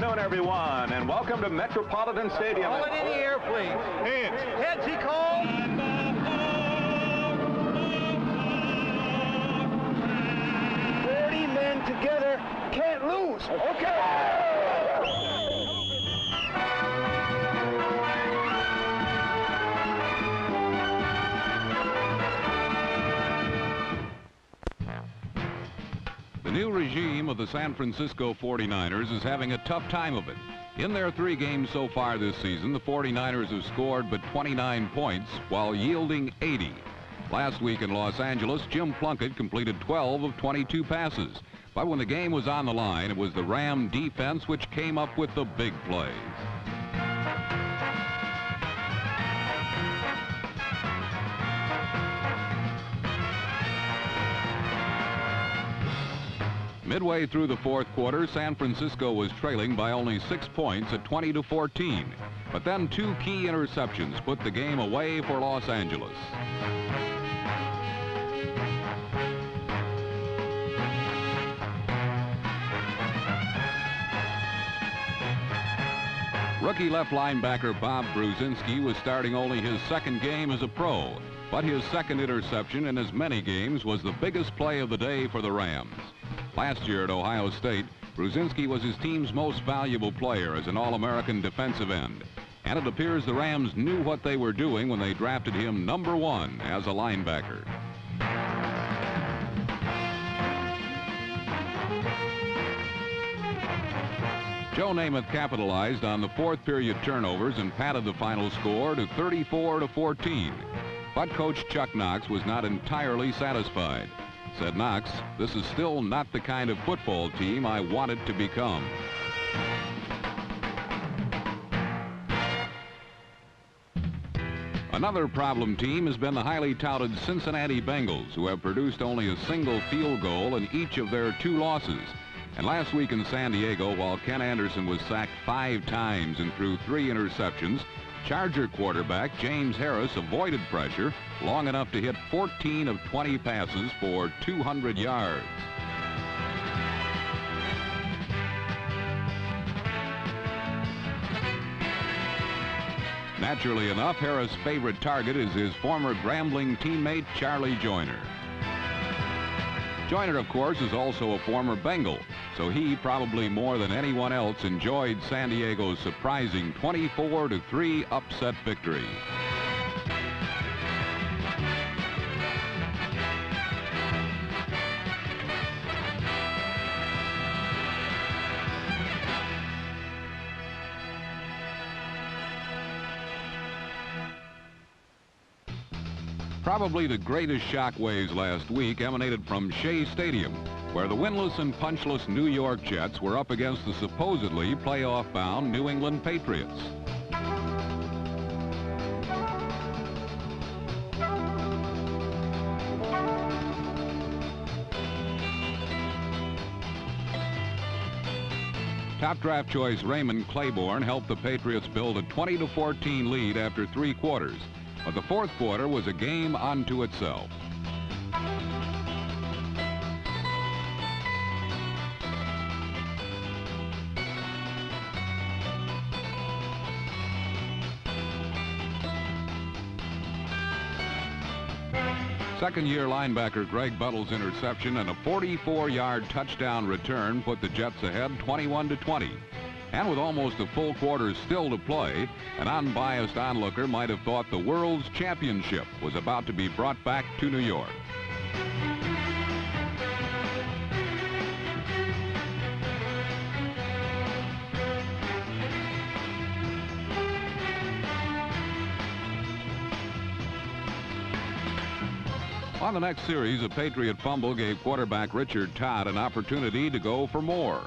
afternoon, everyone, and welcome to Metropolitan Stadium. Call it in the air, please. Heads. Heads, he called. 40 men together can't lose. Okay. The new regime of the San Francisco 49ers is having a tough time of it. In their 3 games so far this season, the 49ers have scored but 29 points while yielding 80. Last week in Los Angeles, Jim Plunkett completed 12 of 22 passes. But when the game was on the line, it was the Ram defense which came up with the big plays. Midway through the 4th quarter, San Francisco was trailing by only 6 points at 20-14. But then 2 key interceptions put the game away for Los Angeles. Rookie left linebacker Bob Brzezinski was starting only his 2nd game as a pro, but his 2nd interception in as many games was the biggest play of the day for the Rams. Last year at Ohio State, Brzezinski was his team's most valuable player as an All-American defensive end. And it appears the Rams knew what they were doing when they drafted him number 1 as a linebacker. Joe Namath capitalized on the 4th period turnovers and padded the final score to 34-14. But coach Chuck Knox was not entirely satisfied. Said Knox, "This is still not the kind of football team I wanted to become." Another problem team has been the highly touted Cincinnati Bengals, who have produced only a single field goal in each of their 2 losses. And last week in San Diego, while Ken Anderson was sacked 5 times and threw 3 interceptions, Charger quarterback James Harris avoided pressure long enough to hit 14 of 20 passes for 200 yards. Naturally enough, Harris' favorite target is his former Grambling teammate Charlie Joyner. Joyner, of course, is also a former Bengal, so he probably more than anyone else enjoyed San Diego's surprising 24-3 upset victory. Probably the greatest shockwaves last week emanated from Shea Stadium, where the winless and punchless New York Jets were up against the supposedly playoff-bound New England Patriots. Top draft choice Raymond Claiborne helped the Patriots build a 20-14 lead after 3 quarters. But the 4th quarter was a game unto itself. Second-year linebacker Greg Buttle's interception and a 44-yard touchdown return put the Jets ahead 21-20. And with almost a full quarter still to play, an unbiased onlooker might have thought the World's Championship was about to be brought back to New York. On the next series, a Patriot fumble gave quarterback Richard Todd an opportunity to go for more.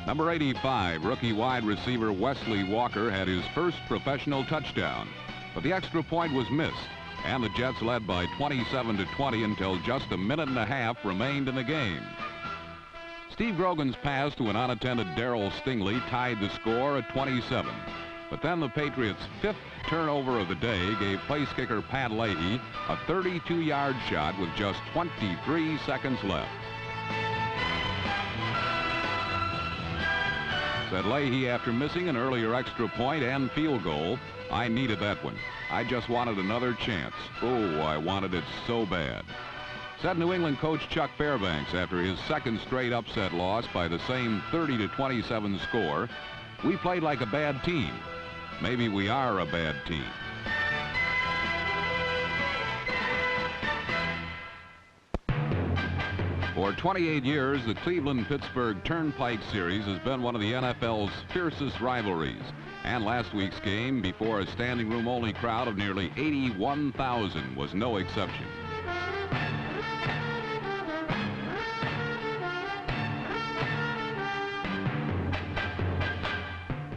Number 85, rookie wide receiver Wesley Walker had his first professional touchdown, but the extra point was missed, and the Jets led by 27-20 until just a minute and a half remained in the game. Steve Grogan's pass to an unattended Darrell Stingley tied the score at 27. But then the Patriots' 5th turnover of the day gave place kicker Pat Leahy a 32-yard shot with just 23 seconds left. Said Leahy after missing an earlier extra point and field goal, "I needed that one. I just wanted another chance. Oh, I wanted it so bad." Said New England coach Chuck Fairbanks after his second straight upset loss by the same 30-27 score, "We played like a bad team. Maybe we are a bad team." For 28 years, the Cleveland-Pittsburgh Turnpike Series has been one of the NFL's fiercest rivalries. And last week's game, before a standing room only crowd of nearly 81,000, was no exception.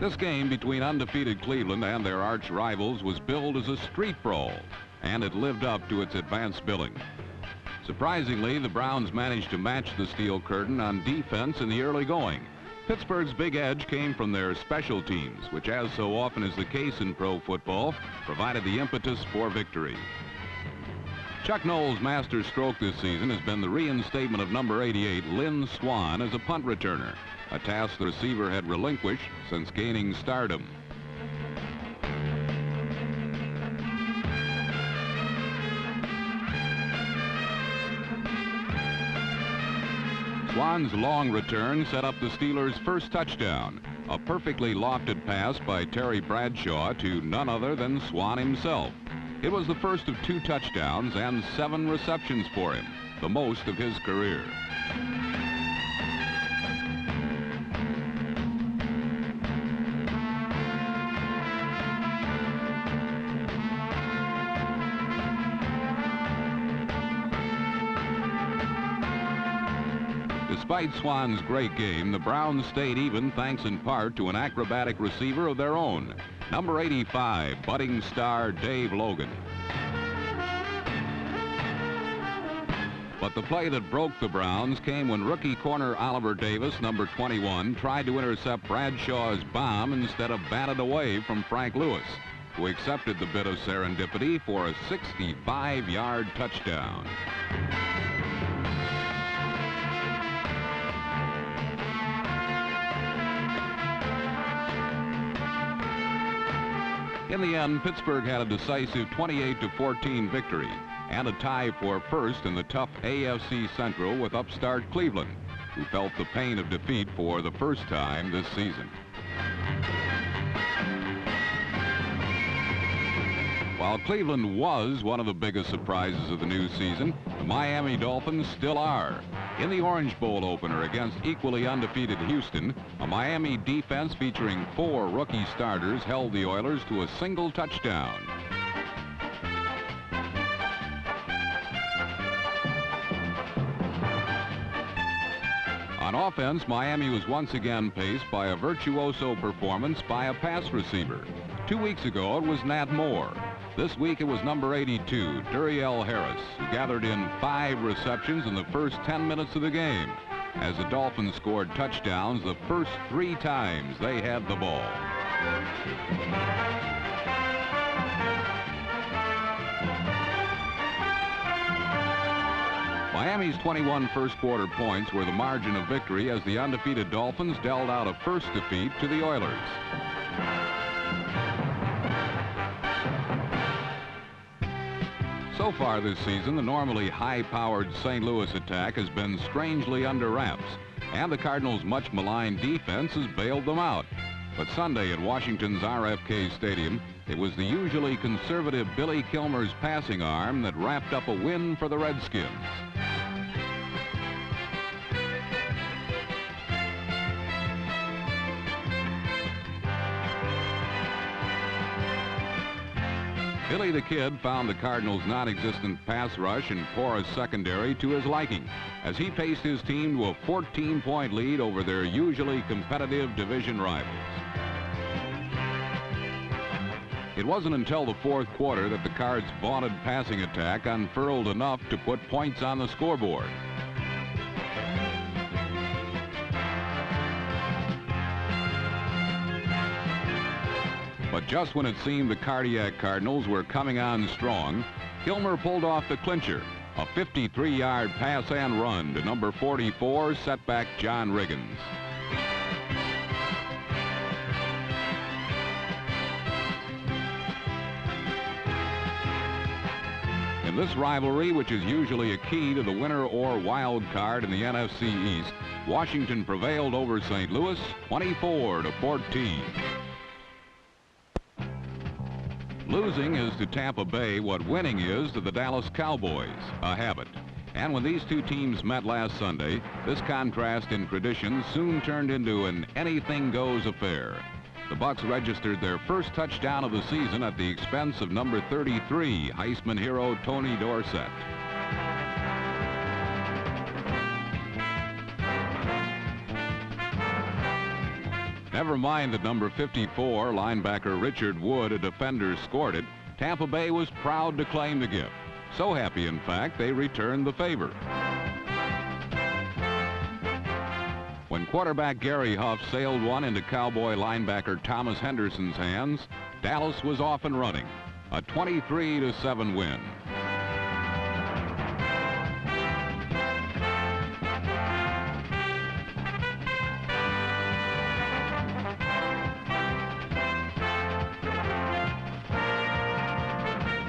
This game between undefeated Cleveland and their arch rivals was billed as a street brawl, and it lived up to its advanced billing. Surprisingly, the Browns managed to match the steel curtain on defense in the early going. Pittsburgh's big edge came from their special teams, which, as so often is the case in pro football, provided the impetus for victory. Chuck Noll's master stroke this season has been the reinstatement of number 88, Lynn Swann, as a punt returner, a task the receiver had relinquished since gaining stardom. Swann's long return set up the Steelers' first touchdown, a perfectly lofted pass by Terry Bradshaw to none other than Swann himself. It was the first of 2 touchdowns and 7 receptions for him, the most of his career. Despite Swann's great game, the Browns stayed even thanks in part to an acrobatic receiver of their own, number 85, budding star Dave Logan. But the play that broke the Browns came when rookie corner Oliver Davis, number 21, tried to intercept Bradshaw's bomb instead of batted away from Frank Lewis, who accepted the bit of serendipity for a 65-yard touchdown. In the end, Pittsburgh had a decisive 28-14 victory and a tie for first in the tough AFC Central with upstart Cleveland, who felt the pain of defeat for the first time this season. While Cleveland was one of the biggest surprises of the new season, the Miami Dolphins still are. In the Orange Bowl opener against equally undefeated Houston, a Miami defense featuring 4 rookie starters held the Oilers to a single touchdown. On offense, Miami was once again paced by a virtuoso performance by a pass receiver. 2 weeks ago, it was Nat Moore. This week, it was number 82, Duriel Harris, who gathered in 5 receptions in the first 10 minutes of the game, as the Dolphins scored touchdowns the first 3 times they had the ball. Miami's 21 first-quarter points were the margin of victory as the undefeated Dolphins dealt out a first defeat to the Oilers. So far this season, the normally high-powered St. Louis attack has been strangely under wraps, and the Cardinals' much maligned defense has bailed them out. But Sunday at Washington's RFK Stadium, it was the usually conservative Billy Kilmer's passing arm that wrapped up a win for the Redskins. Billy the Kid found the Cardinals' non-existent pass rush and porous secondary to his liking as he paced his team to a 14-point lead over their usually competitive division rivals. It wasn't until the 4th quarter that the Cards' vaunted passing attack unfurled enough to put points on the scoreboard. But just when it seemed the Cardiac Cardinals were coming on strong, Kilmer pulled off the clincher. A 53-yard pass and run to number 44, setback John Riggins. In this rivalry, which is usually a key to the winner or wild card in the NFC East, Washington prevailed over St. Louis 24-14. Losing is to Tampa Bay what winning is to the Dallas Cowboys, a habit. And when these two teams met last Sunday, this contrast in tradition soon turned into an anything-goes affair. The Bucs registered their first touchdown of the season at the expense of number 33, Heisman hero Tony Dorsett. Never mind that number 54, linebacker Richard Wood, a defender, scored it. Tampa Bay was proud to claim the gift. So happy, in fact, they returned the favor. When quarterback Gary Huff sailed one into Cowboy linebacker Thomas Henderson's hands, Dallas was off and running. A 23-7 win.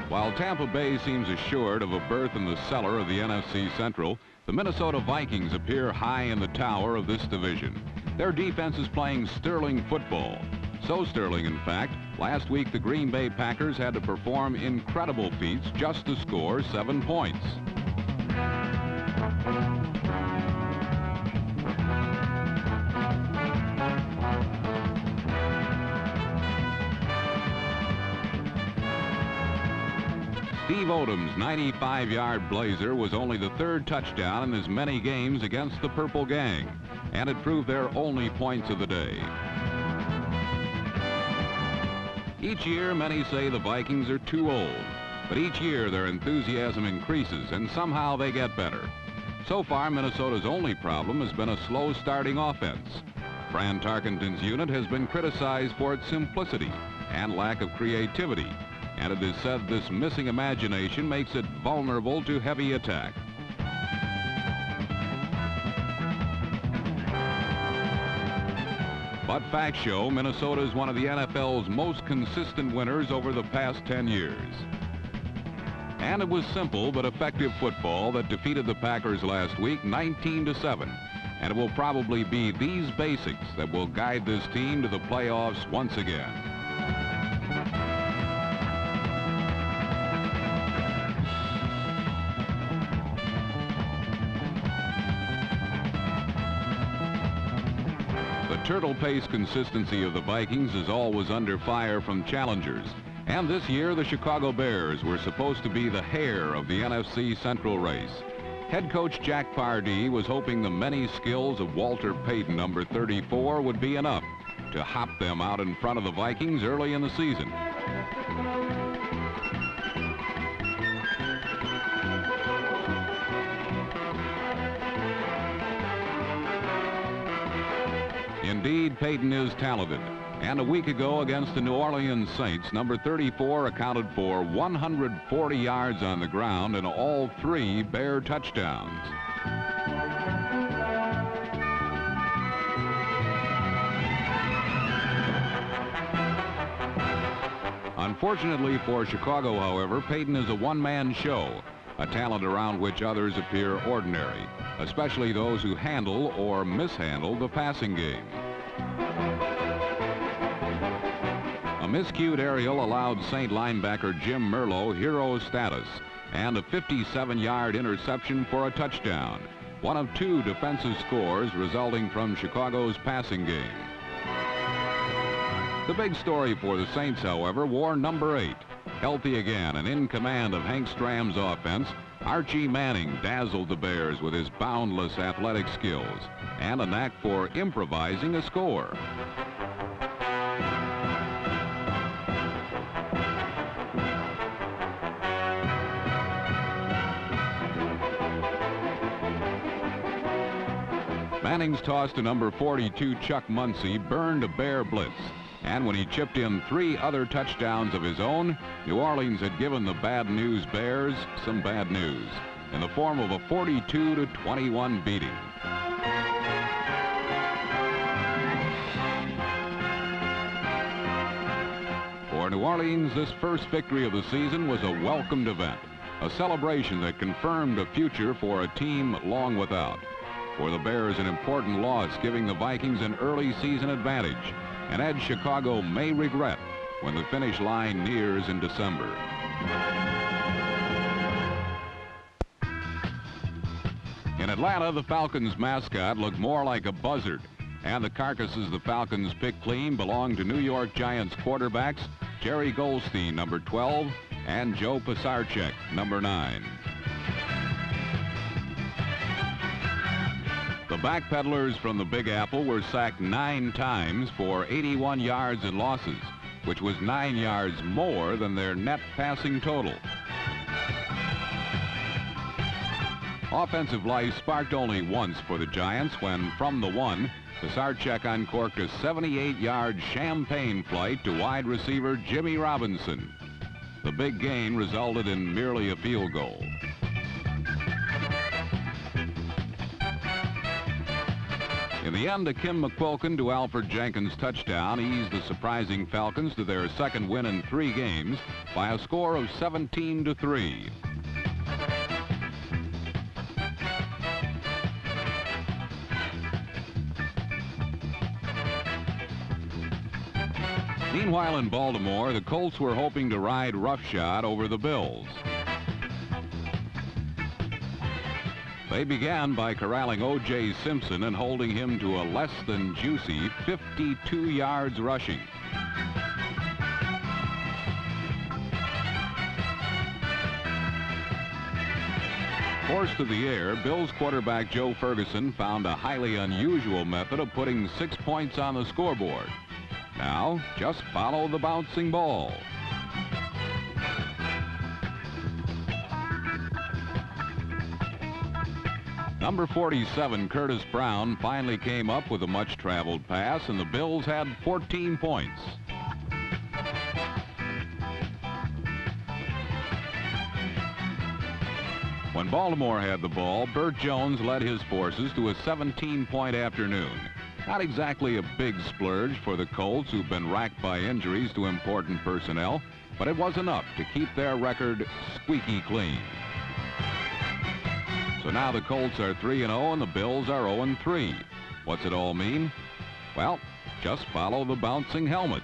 While Tampa Bay seems assured of a berth in the cellar of the NFC Central, the Minnesota Vikings appear high in the tower of this division. Their defense is playing sterling football. So sterling, in fact, last week the Green Bay Packers had to perform incredible feats just to score 7 points. Steve Odom's 95-yard blazer was only the third touchdown in as many games against the Purple Gang, and it proved their only points of the day. Each year, many say the Vikings are too old, but each year their enthusiasm increases, and somehow they get better. So far, Minnesota's only problem has been a slow starting offense. Fran Tarkenton's unit has been criticized for its simplicity and lack of creativity, and it is said this missing imagination makes it vulnerable to heavy attack. But facts show Minnesota is one of the NFL's most consistent winners over the past 10 years. And it was simple but effective football that defeated the Packers last week 19-7. And it will probably be these basics that will guide this team to the playoffs once again. The turtle pace consistency of the Vikings is always under fire from challengers. And this year, the Chicago Bears were supposed to be the hare of the NFC Central race. Head coach Jack Pardee was hoping the many skills of Walter Payton, number 34, would be enough to hop them out in front of the Vikings early in the season. Indeed, Payton is talented. And a week ago against the New Orleans Saints, number 34 accounted for 140 yards on the ground and all 3 Bear touchdowns. Unfortunately for Chicago, however, Payton is a one-man show, a talent around which others appear ordinary, especially those who handle or mishandle the passing game. A miscued aerial allowed Saint linebacker Jim Merlo hero status and a 57-yard interception for a touchdown, one of 2 defensive scores resulting from Chicago's passing game. The big story for the Saints, however, wore number 8. Healthy again and in command of Hank Stram's offense, Archie Manning dazzled the Bears with his boundless athletic skills and a knack for improvising a score. Manning's toss to number 42, Chuck Muncie, burned a Bear blitz. And when he chipped in 3 other touchdowns of his own, New Orleans had given the Bad News Bears some bad news in the form of a 42-21 beating. For New Orleans, this first victory of the season was a welcomed event, a celebration that confirmed a future for a team long without. For the Bears, an important loss, giving the Vikings an early season advantage, an edge Chicago may regret when the finish line nears in December. In Atlanta, the Falcons mascot looked more like a buzzard, and the carcasses the Falcons picked clean belonged to New York Giants quarterbacks Jerry Goldstein, number 12, and Joe Pisarcik, number 9. The backpedalers from the Big Apple were sacked 9 times for 81 yards and losses, which was 9 yards more than their net passing total. Offensive life sparked only once for the Giants when, from the 1, Pisarcik uncorked a 78-yard champagne flight to wide receiver Jimmy Robinson. The big gain resulted in merely a field goal. In the end, a Kim McQuilkin to Alfred Jenkins touchdown eased the surprising Falcons to their second win in 3 games by a score of 17-3. Meanwhile, in Baltimore, the Colts were hoping to ride roughshod over the Bills. They began by corralling O.J. Simpson and holding him to a less than juicy 52 yards rushing. Forced to the air, Bills quarterback Joe Ferguson found a highly unusual method of putting 6 points on the scoreboard. Now, just follow the bouncing ball. Number 47, Curtis Brown, finally came up with a much-traveled pass, and the Bills had 14 points. When Baltimore had the ball, Burt Jones led his forces to a 17-point afternoon. Not exactly a big splurge for the Colts, who've been racked by injuries to important personnel, but it was enough to keep their record squeaky clean. So now the Colts are 3-0 and the Bills are 0-3. What's it all mean? Well, just follow the bouncing helmet.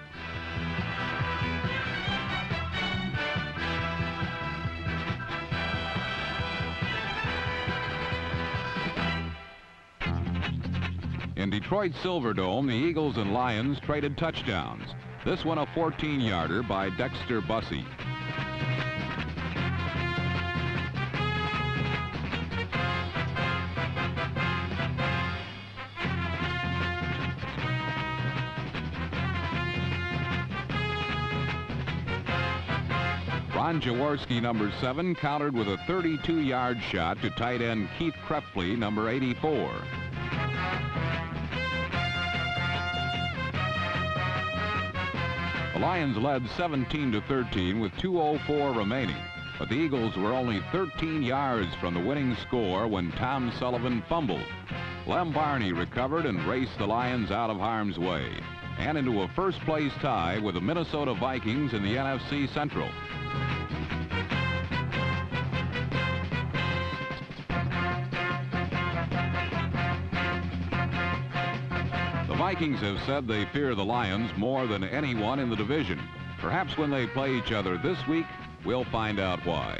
In Detroit's Silverdome, the Eagles and Lions traded touchdowns. This one a 14-yarder by Dexter Bussey. Ron Jaworski, number 7, countered with a 32-yard shot to tight end Keith Krepfle, number 84. The Lions led 17-13 with 2:04 remaining, but the Eagles were only 13 yards from the winning score when Tom Sullivan fumbled. Lem Barney recovered and raced the Lions out of harm's way and into a first-place tie with the Minnesota Vikings in the NFC Central. The Vikings have said they fear the Lions more than anyone in the division. Perhaps when they play each other this week, we'll find out why.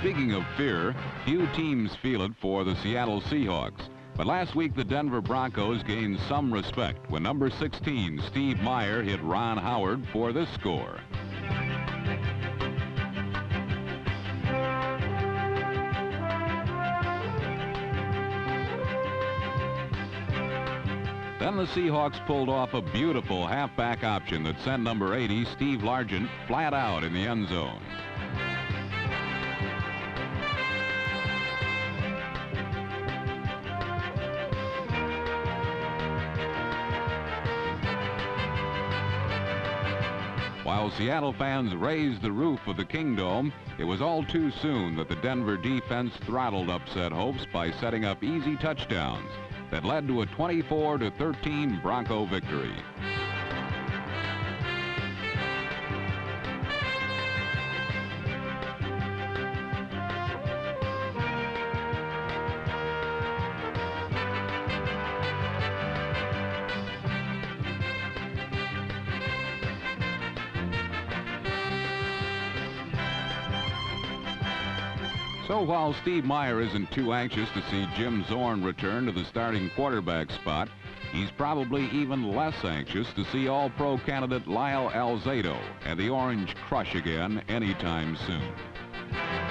Speaking of fear, few teams feel it for the Seattle Seahawks. But last week, the Denver Broncos gained some respect when number 16, Steve Meyer, hit Ron Howard for this score. Then the Seahawks pulled off a beautiful halfback option that sent number 80, Steve Largent, flat out in the end zone. While Seattle fans raised the roof of the Kingdome, it was all too soon that the Denver defense throttled upset hopes by setting up easy touchdowns that led to a 24-13 Bronco victory. So while Steve Meyer isn't too anxious to see Jim Zorn return to the starting quarterback spot, he's probably even less anxious to see All-Pro candidate Lyle Alzado and the Orange crush again anytime soon.